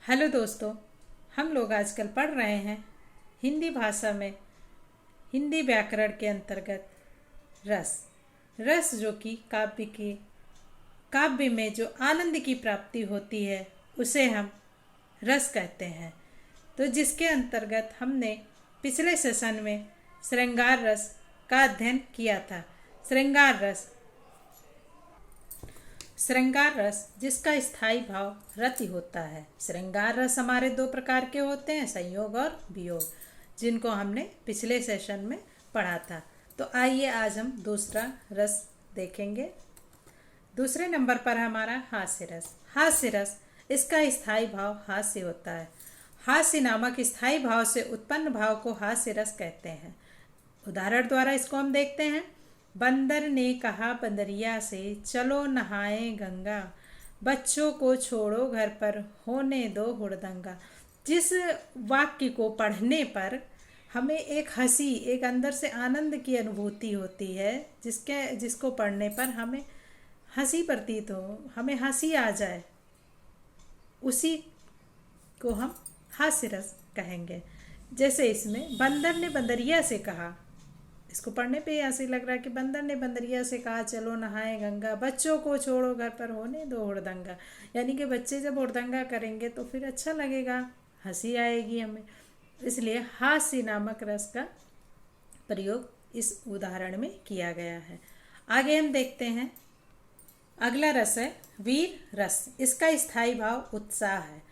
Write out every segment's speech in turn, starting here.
Hello दोस्तों, हम लोग आजकल पढ़ रहे हैं हिंदी भाषा में हिंदी व्याकरण के अंतर्गत रस। रस जो कि काव्य में जो आनंद की प्राप्ति होती है उसे हम रस कहते हैं। तो जिसके अंतर्गत हमने पिछले सेशन में श्रृंगार रस का अध्ययन किया था। श्रृंगार रस जिसका स्थायी भाव रति होता है। श्रृंगार रस हमारे दो प्रकार के होते हैं, संयोग और वियोग, जिनको हमने पिछले सेशन में पढ़ा था। तो आइए आज हम दूसरा रस देखेंगे। दूसरे नंबर पर हमारा हास्य रस। हास्य रस इसका स्थायी भाव हास्य होता है। हास्य नामक स्थायी भाव से उत्पन्न भाव को हास्य रस कहते हैं। उदाहरण द्वारा इसको हम देखते हैं। बंदर ने कहा बंदरिया से, चलो नहाए गंगा, बच्चों को छोड़ो घर पर, होने दो हुड़दंगा। जिस वाक्य को पढ़ने पर हमें एक हंसी, एक अंदर से आनंद की अनुभूति होती है, जिसको पढ़ने पर हमें हंसी प्रतीत हो, हमें हंसी आ जाए, उसी को हम हास्य रस कहेंगे। जैसे इसमें बंदर ने बंदरिया से कहा, इसको पढ़ने पे ऐसे लग रहा है कि बंदर ने बंदरिया से कहा चलो नहाए गंगा, बच्चों को छोड़ो घर पर, होने दो हुड़दंगा। यानी कि बच्चे जब हुड़दंगा करेंगे तो फिर अच्छा लगेगा, हंसी आएगी हमें। इसलिए हास्य नामक रस का प्रयोग इस उदाहरण में किया गया है। आगे हम देखते हैं। अगला रस है वीर रस। इसका स्थायी भाव उत्साह है।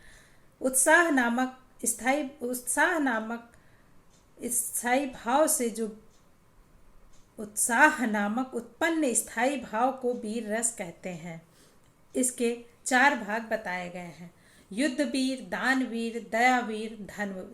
उत्साह नामक स्थायी भाव से जो उत्साह नामक उत्पन्न स्थायी भाव को वीर रस कहते हैं। इसके 4 भाग बताए गए हैं। युद्ध वीर, दान वीर, दया वीर,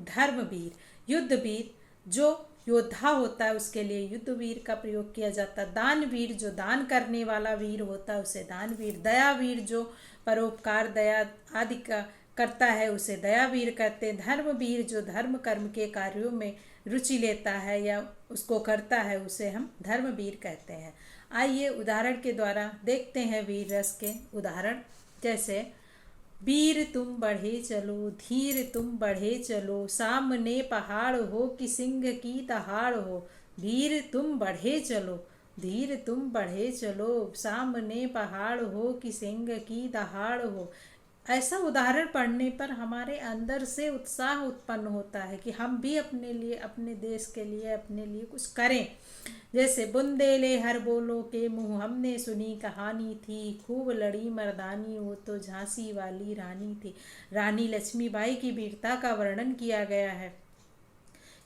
धर्म वीर। युद्ध वीर जो योद्धा होता है उसके लिए युद्ध वीर का प्रयोग किया जाता है। दान वीर जो दान करने वाला वीर होता है उसे दान वीर। दया वीर जो परोपकार, दया आदि का करता है उसे दया वीर कहते हैं। धर्म वीर जो धर्म कर्म के कार्यों में रुचि लेता है या उसको करता है उसे हम धर्मवीर कहते हैं। आइए उदाहरण के द्वारा देखते हैं वीर रस के उदाहरण। जैसे वीर तुम बढ़े चलो, धीर तुम बढ़े चलो, सामने पहाड़ हो कि सिंह की दहाड़ हो। वीर तुम बढ़े चलो, धीर तुम बढ़े चलो, सामने पहाड़ हो कि सिंह की दहाड़ हो। ऐसा उदाहरण पढ़ने पर हमारे अंदर से उत्साह उत्पन्न होता है कि हम भी अपने लिए, अपने देश के लिए, अपने लिए कुछ करें। जैसे बुंदेले हर बोलो के मुँह, हमने सुनी कहानी थी, खूब लड़ी मर्दानी, वो तो झांसी वाली रानी थी। रानी लक्ष्मीबाई की वीरता का वर्णन किया गया है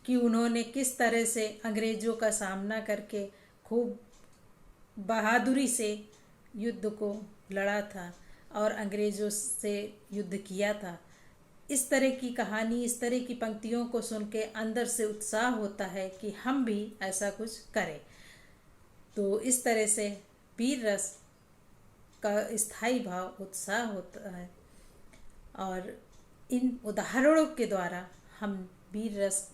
कि उन्होंने किस तरह से अंग्रेजों का सामना करके खूब बहादुरी से युद्ध को लड़ा था और अंग्रेज़ों से युद्ध किया था। इस तरह की कहानी, इस तरह की पंक्तियों को सुन के अंदर से उत्साह होता है कि हम भी ऐसा कुछ करें। तो इस तरह से वीर रस का स्थायी भाव उत्साह होता है और इन उदाहरणों के द्वारा हम वीर रस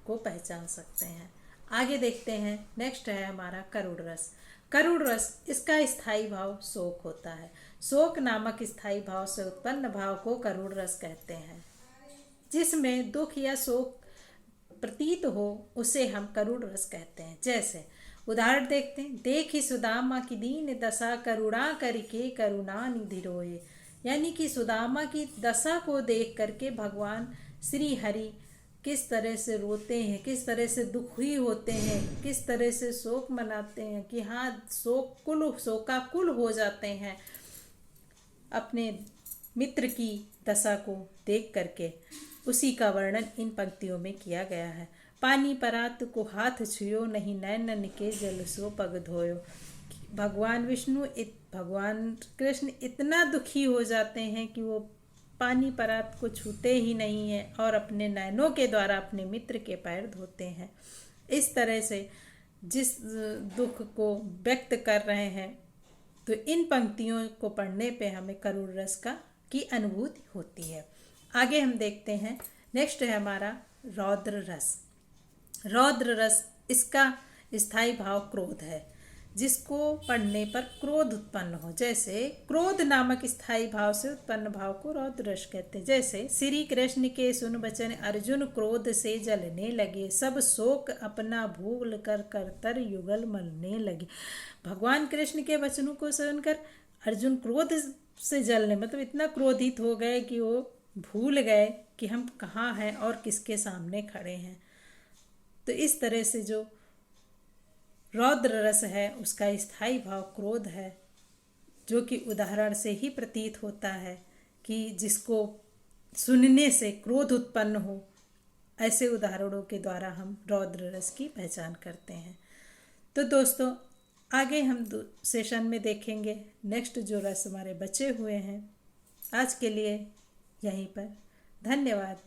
को पहचान सकते हैं। आगे देखते हैं। नेक्स्ट है हमारा करुण रस। करुण रस इसका स्थायी भाव शोक होता है। शोक नामक स्थायी भाव से उत्पन्न भाव को करुण रस कहते हैं। जिसमें दुख या शोक प्रतीत हो उसे हम करुण रस कहते हैं। जैसे उदाहरण देखते हैं। देखी सुदामा की दीन दशा, करुणा करके करुणा निधि रोए। यानी कि सुदामा की दशा को देख करके भगवान श्री हरि किस तरह से रोते हैं, किस तरह से दुखी होते हैं, किस तरह से शोक मनाते हैं कि हाँ शोकाकुल हो जाते हैं अपने मित्र की दशा को देख करके। उसी का वर्णन इन पंक्तियों में किया गया है। पानी परात को हाथ छुयो, नहीं नैनन के जल सो पग धोयो। भगवान कृष्ण इतना दुखी हो जाते हैं कि वो पानी परात को छूते ही नहीं है और अपने नैनों के द्वारा अपने मित्र के पैर धोते हैं। इस तरह से जिस दुख को व्यक्त कर रहे हैं, तो इन पंक्तियों को पढ़ने पे हमें करुण रस की अनुभूति होती है। आगे हम देखते हैं। नेक्स्ट है हमारा रौद्र रस। रौद्र रस इसका स्थायी भाव क्रोध है। जिसको पढ़ने पर क्रोध उत्पन्न हो। जैसे क्रोध नामक स्थायी भाव से उत्पन्न भाव को रौद्र रस कहते हैं। जैसे श्री कृष्ण के सुन बचन अर्जुन क्रोध से जलने लगे, सब शोक अपना भूल कर कर युगल मलने लगे। भगवान कृष्ण के वचनों को सुनकर अर्जुन क्रोध से जलने मतलब इतना क्रोधित हो गए कि वो भूल गए कि हम कहाँ हैं और किसके सामने खड़े हैं। तो इस तरह से जो रौद्र रस है उसका स्थायी भाव क्रोध है, जो कि उदाहरण से ही प्रतीत होता है कि जिसको सुनने से क्रोध उत्पन्न हो, ऐसे उदाहरणों के द्वारा हम रौद्र रस की पहचान करते हैं। तो दोस्तों आगे हम सेशन में देखेंगे नेक्स्ट जो रस हमारे बचे हुए हैं। आज के लिए यहीं पर, धन्यवाद।